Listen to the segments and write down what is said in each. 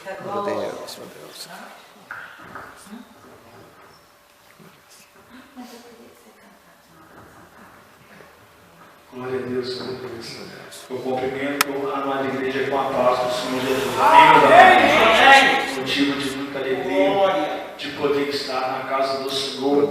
Meu Deus, meu Deus. Glória a Deus, glória a Deus. Eu cumprimento a amada igreja com a paz do Senhor Jesus. Amém. Motivo de muita alegria de poder estar na casa do Senhor,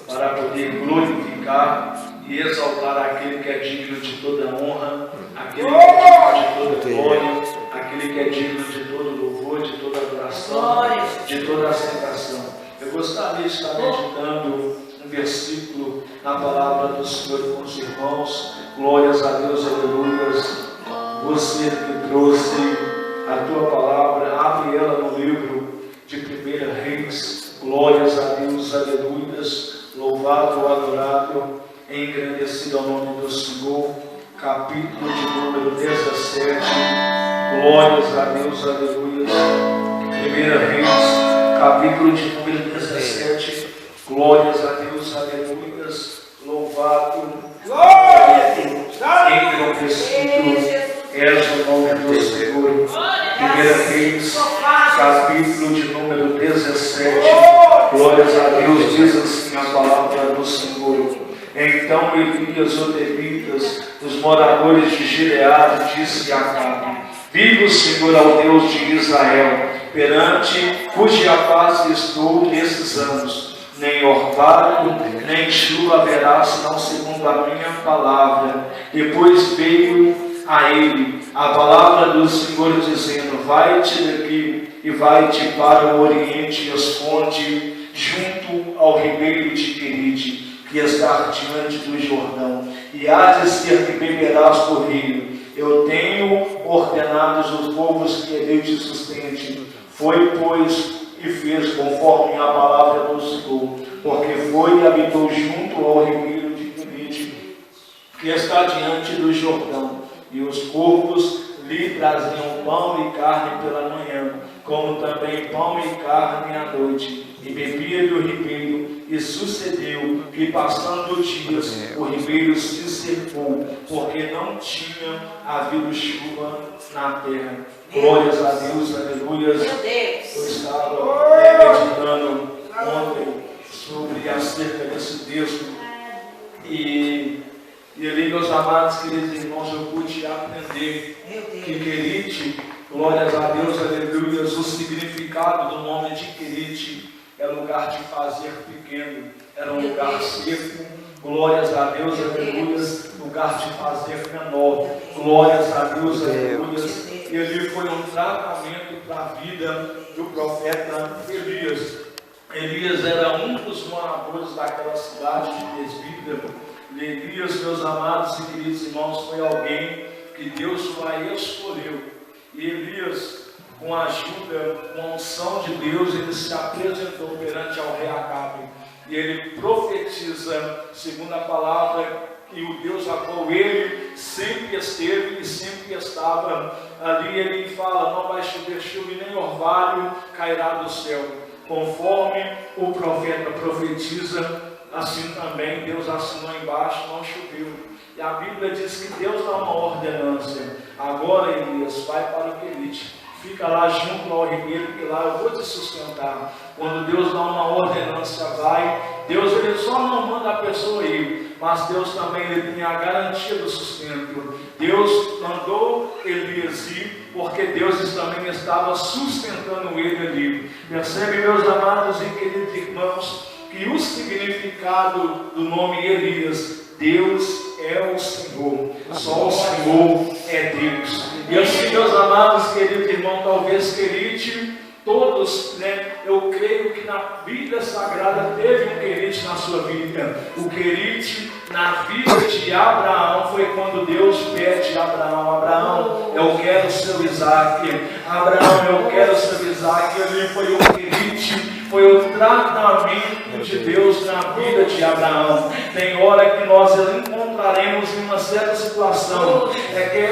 para poder glorificar e exaltar aquele que é digno de toda honra, aquele que é digno de toda glória, aquele que é digno de todo louvor, de toda adoração, de toda aceitação. Eu gostaria de estar meditando um versículo na palavra do Senhor com os irmãos. Glórias a Deus, aleluias. Você que trouxe a tua palavra, abre ela no livro de 1 Reis. Glórias a Deus, aleluias. Louvado, adorado, engrandecido ao nome do Senhor. Capítulo de número 17. Glórias a Deus, aleluias. 1 Reis, capítulo de número 17. Glórias a Deus, aleluias. Louvado, engrandecido és o nome do Senhor. 1 Reis, capítulo de número 17. Glórias a Deus, diz assim a palavra do Senhor. Então Elias, o Levitas, os moradores de Gileade, disse a Acabe: vive o Senhor, ao Deus de Israel, perante cuja face estou nesses anos. Nem orvalho, nem chuva haverá, senão segundo a minha palavra. Depois veio a ele a palavra do Senhor, dizendo: vai-te daqui e vai-te para o oriente e esconde junto ao ribeiro de Querite, que está diante do Jordão, e há de ser que beberás do rio. Eu tenho ordenado os povos que ele te sustente. Foi, pois, e fez conforme a palavra do Senhor, porque foi e habitou junto ao ribeiro de Querite, que está diante do Jordão, e os corvos lhe traziam pão e carne pela manhã, como também pão e carne à noite, e bebia do ribeiro. E sucedeu que, passando dias, o ribeiro se secou, porque não tinha havido chuva na terra. Glórias a Deus, aleluias. Eu estava meditando ontem sobre acerca desse texto, e ali, meus amados, queridos irmãos, eu pude aprender que Querite, glórias a Deus, aleluias, o significado do nome de Querite é lugar de fazer pequeno, era um lugar seco. Glórias a Deus, aleluias, lugar de fazer menor. Glórias a Deus, aleluias. E ali foi um tratamento para a vida do profeta Elias. Elias era um dos moradores daquela cidade de Besbida. Elias, meus amados e queridos irmãos, foi alguém que Deus vai escolheu. E Elias, com a ajuda, com a unção de Deus, ele se apresentou perante ao rei Acabe. E ele profetiza, segundo a palavra, que o Deus a qual ele sempre esteve e sempre estava ali. Ele fala: não vai chover chuva e nem orvalho cairá do céu. Conforme o profeta profetiza, assim também Deus assinou embaixo, não choveu. E a Bíblia diz que Deus dá uma ordenança: agora, Elias, vai para o Querite, fica lá junto ao ribeiro, que lá eu vou te sustentar. Quando Deus dá uma ordenança, vai. Deus, ele só não manda a pessoa ir, mas Deus também, ele tem a garantia do sustento. Deus mandou Elias ir, porque Deus também estava sustentando ele ali. Percebe, meus amados e queridos irmãos, que o significado do nome Elias: Deus é o Senhor, só o Senhor é Deus. E assim, meus amados, queridos irmãos, talvez Querite, todos, eu creio que na Bíblia Sagrada teve um Querite na sua vida. O Querite na vida de Abraão foi quando Deus pede a Abraão: Abraão, eu quero o seu Isaac. Abraão, eu quero o seu Isaac. E ali foi o Querite, foi o tratamento de Deus na vida de Abraão. Tem hora que nós encontraremos em uma certa situação,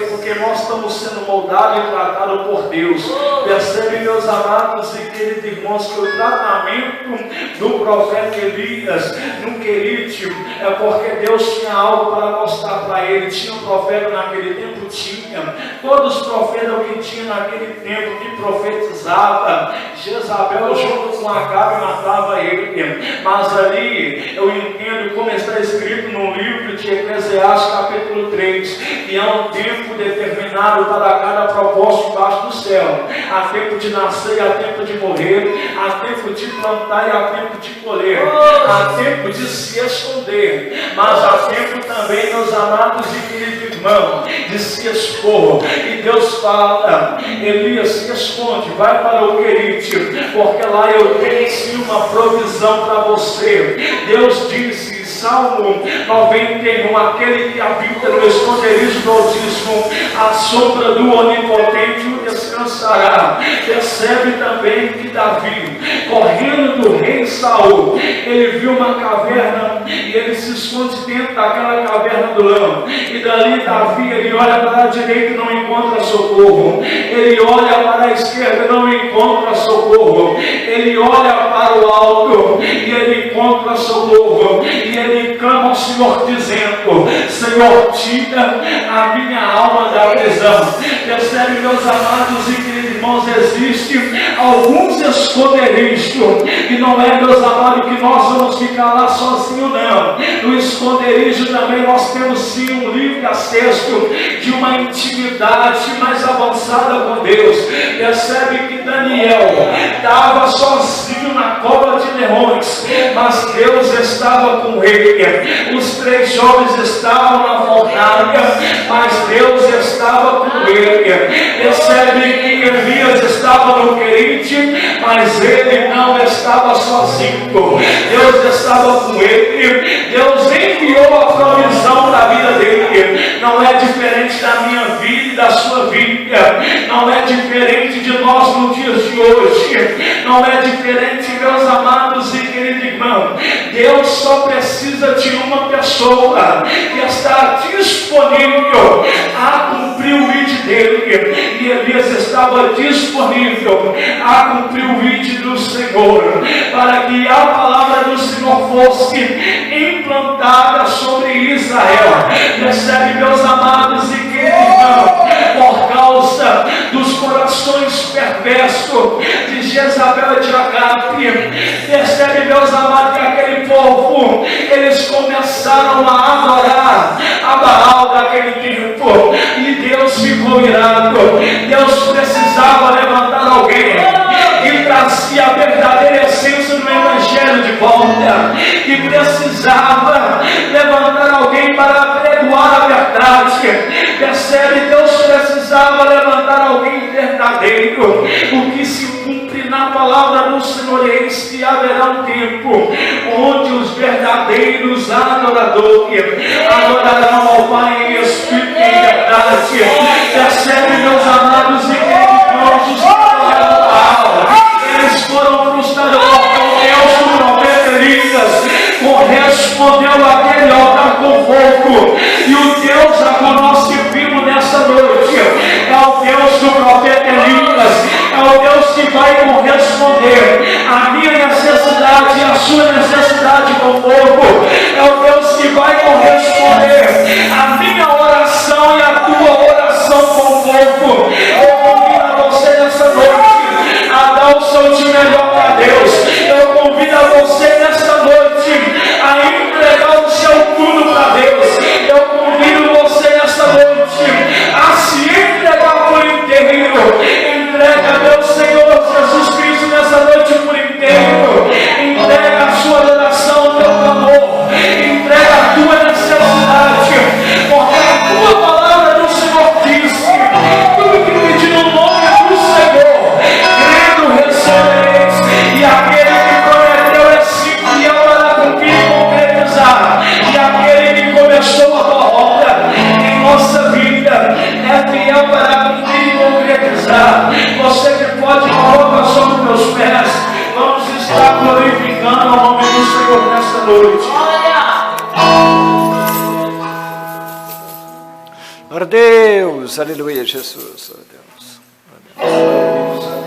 porque nós estamos sendo moldados e tratados por Deus. Percebe, meus amados e queridos irmãos, que o tratamento do profeta Elias no Querite é porque Deus tinha algo para mostrar para ele. Tinha um profeta naquele tempo? Tinha. Todos os profetas que tinha naquele tempo que profetizava, Jezabel junto com Acabe matava ele. Mas ali eu entendo como está escrito no livro de Eclesiastes capítulo 3, que há um tempo determinado para cada propósito debaixo do céu. Há tempo de nascer, há tempo de morrer, há tempo de plantar e há tempo de colher, há tempo de se esconder, mas há tempo também, meus amados e queridos irmãos, de se expor. E Deus fala: Elias, se esconde, vai para o Querite, porque lá eu tenho sim uma provisão para você. Deus disse, Salmo 91, aquele que habita no esconderijo do Altíssimo, a sombra do Onipotente o descansará. Percebe também que Davi, correndo do rei Saul, ele viu uma caverna e ele se esconde dentro daquela caverna do leão. E dali Davi, ele olha para a direita e não encontra socorro. Ele olha para a esquerda e não encontra socorro. Ele olha para o alto e ele encontra socorro. E ele clama ao Senhor dizendo: Senhor, tira a minha alma da prisão. Percebe, meus amados e queridos irmãos, existem alguns esconderijos, e não é, meus amados, que nós vamos ficar lá sozinhos, não. No esconderijo também nós temos sim um livre acesso de uma intimidade mais avançada com Deus. Percebe que Daniel estava sozinho na cova de leões, mas Deus estava com ele. Os 3 jovens estavam na fornalha, mas Deus estava com ele. Percebe que Elias estava no Querite, mas ele não estava sozinho. Deus estava com ele. Deus enviou a provisão da vida dele. Não é diferente da minha vida e da sua vida. Não é diferente de nós no dia de hoje. Não é diferente, meus amados e queridos irmãos. Deus só precisa de uma pessoa que está disponível a cumprir o ID dele. E Elias estava disponível a cumprir o ID do Senhor, para que a palavra do Senhor fosse implantada sobre Israel. Percebe, meus amados e queridos irmãos, por causa dos corações perversos de Jezabel e de Acabe, percebe, meus amados, que aquele povo, eles começaram a adorar a Baal daquele tempo, e Deus ficou irado. Deus precisava levantar alguém que trazia a verdadeira essência do Evangelho de volta, que precisava levantar alguém para apregoar a verdade. Percebe? Deus precisava levantar alguém verdadeiro. O que se cumpre na palavra do Senhor é que haverá um tempo onde os verdadeiros adoradores adorarão ao Pai em espírito e em verdade. Percebe, meus amados e queridos irmãos, os que adoraram Baal, eles foram frustrados porque o Deus do profeta Elias correspondeu àquele altar com fogo. E o Deus a qual nós servimos nessa noite é o Deus do profeta Elias. É o Deus que vai corresponder à minha necessidade e à sua necessidade com fogo. É o Deus que vai corresponder à minha oração e à tua oração com fogo. Eu convido a você nessa noite a dar o seu de melhor para Deus. Eu convido a você nessa noite a entregar o seu tudo para Deus. Eu convido você nessa noite a se entregar por inteiro. Entrega, meu Senhor Jesus Cristo, nessa noite por inteiro. Entrega a sua adoração, o teu clamor. Entrega a tua necessidade, porque a tua palavra do Senhor disse: tudo que pedir no nome do Senhor, crendo recebereis. E aquele que prometeu é simples e para cumprir e concretizar. E aquele que começou a tua obra em nossa vida é fiel para cumprir e concretizar. Você que pode colocar sobre meus pés, vamos estar glorificando o nome do Senhor nesta noite. Glória a Deus, aleluia, Jesus, glória a Deus.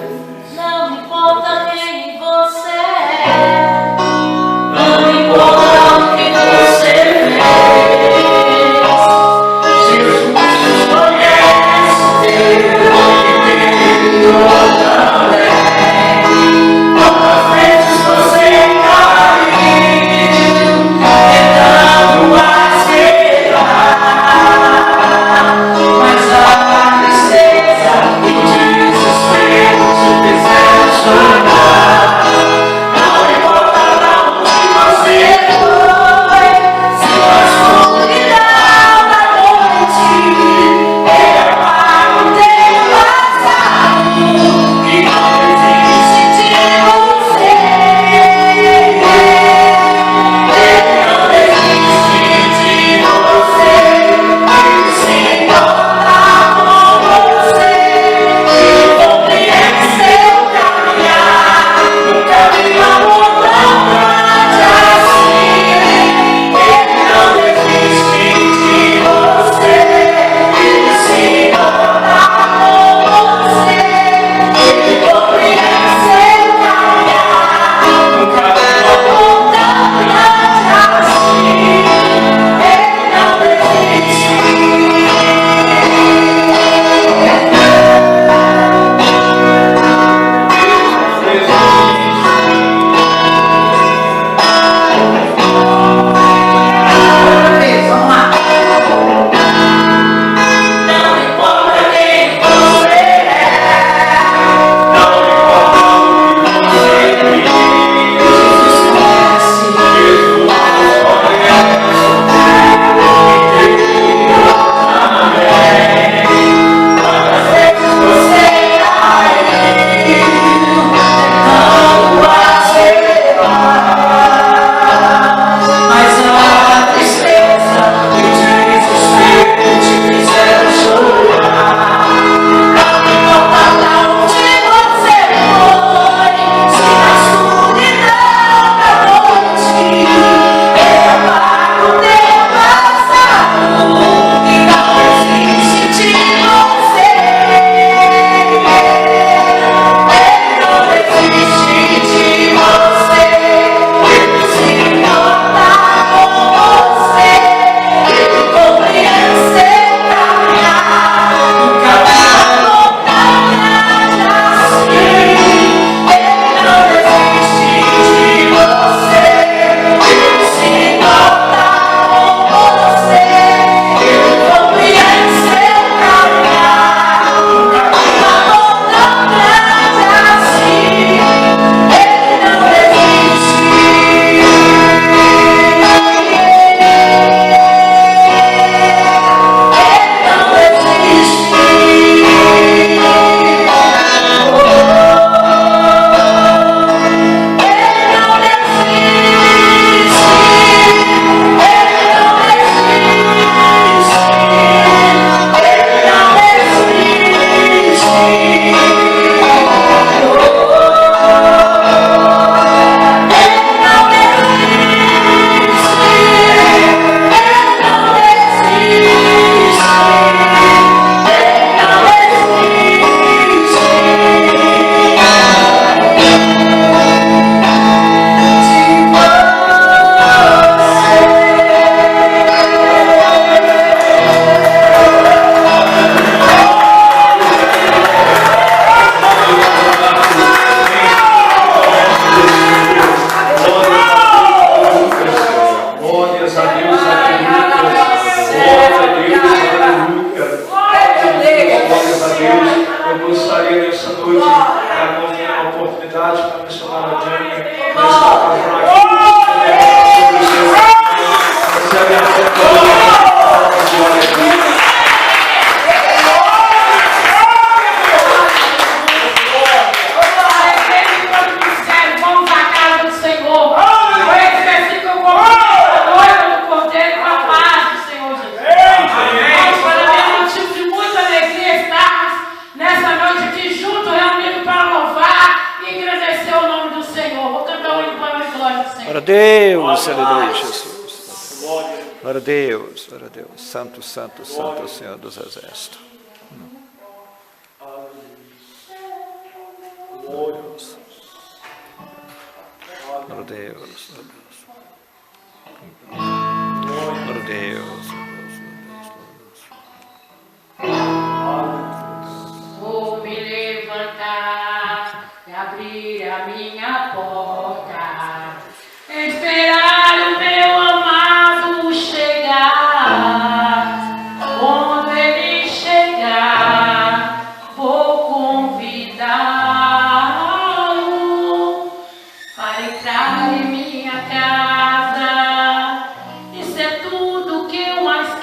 está dando a oportunidade para a missionária Jane para estar por aqui. Recebe a vamos à casa do Senhor. Esse versículo eu coloquei a noiva do Cordeiro com a paz do Senhor Jesus. Amém. Para mim é motivo de muita alegria estarmos nessa noite aqui juntos, reunidos para louvar e engrandecer o nome do Senhor. Vou cantar um hino para a glória do Senhor. Glória a Deus, aleluia, Jesus. Glória a Deus, glória a Deus. Santo, santo, santo, Senhor dos Exércitos. Glória a Deus. Glória a Deus. Glória a Deus. Vou me levantar e abrir a minha porta, esperar o meu amado chegar. Quando ele chegar, vou convidá-lo para entrar em minha casa. Isso é tudo que eu mais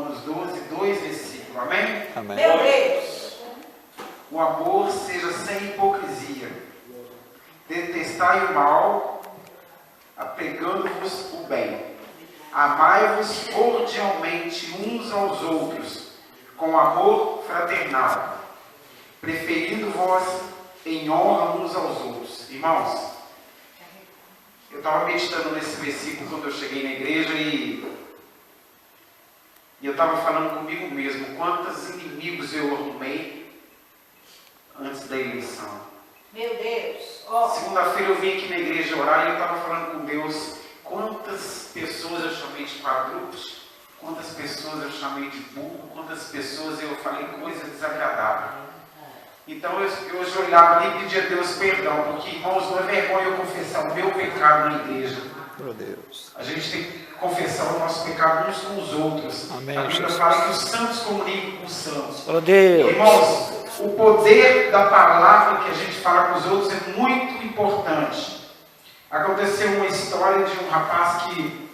Romanos 12, 2 versículo. Amém? Amém. Meu Deus. O amor seja sem hipocrisia. Detestai o mal, apegando-vos o bem. Amai-vos cordialmente uns aos outros, com amor fraternal, preferindo-vos em honra uns aos outros. Irmãos, eu estava meditando nesse versículo quando eu cheguei na igreja e eu estava falando comigo mesmo, quantos inimigos eu arrumei antes da eleição. Meu Deus. Ó. Segunda-feira eu vim aqui na igreja orar e eu estava falando com Deus, quantas pessoas eu chamei de quadrúpedes, quantas pessoas eu chamei de burro, quantas pessoas eu falei coisa desagradável. Então eu hoje olhava ali e pedia a Deus perdão, porque, irmãos, não é vergonha eu confessar o meu pecado na igreja. Meu Deus. A gente tem que confessar o nosso pecado uns com os outros. Amém, A Bíblia Jesus. fala que os santos comunicam com os santos. Glória a Deus. Irmãos, o poder da palavra que a gente fala com os outros é muito importante. Aconteceu uma história de um rapaz que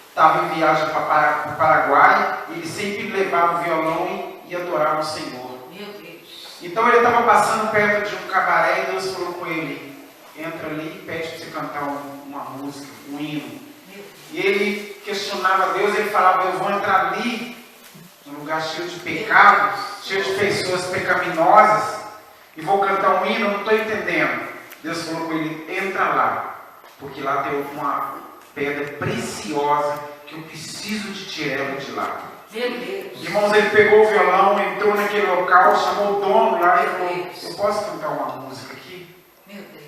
estava em viagem para o Paraguai, ele sempre levava o violão e adorava o Senhor. Meu Deus. Então ele estava passando perto de um cabaré e Deus falou com ele, entra ali e pede para você cantar uma música, um hino. E ele questionava Deus, ele falava, eu vou entrar ali, num lugar cheio de pecado, cheio de pessoas pecaminosas, e vou cantar um hino, eu não estou entendendo. Deus falou com ele, entra lá, porque lá tem uma pedra preciosa que eu preciso de tirar ela de lá. Meu Deus. Irmãos, ele pegou o violão, entrou naquele local, chamou o dono lá e falou, eu posso cantar uma música aqui? Meu Deus.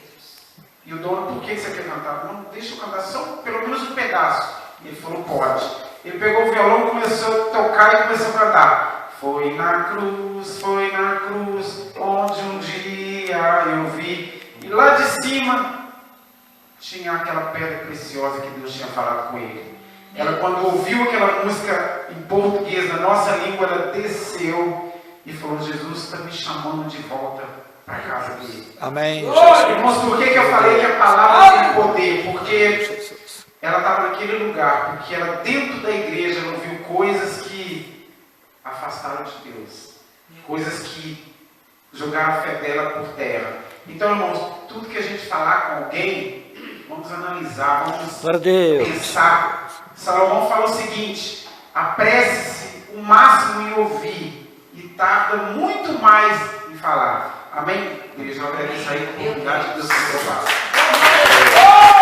E o dono, por que você quer cantar? Não, deixa eu cantar só pelo menos um pedaço. Ele falou, pode. Ele pegou o violão, começou a tocar e começou a cantar. Foi na cruz, onde um dia eu vi. E lá de cima tinha aquela pedra preciosa que Deus tinha falado com ele. Ela, quando ouviu aquela música em português, na nossa língua, ela desceu e falou, Jesus está me chamando de volta para a casa dele. Amém. Irmãos, por que eu falei que a palavra tem poder? Porque ela estava naquele lugar, porque ela dentro da igreja ela ouviu coisas que afastaram de Deus, coisas que jogaram a fé dela por terra. Então, irmãos, tudo que a gente falar com alguém, vamos analisar, vamos Glória a Deus. pensar. Salomão fala o seguinte, apresse-se o máximo em ouvir e tarda muito mais em falar. Amém? Igreja, eu agradeço aí a oportunidade de Deus te provar.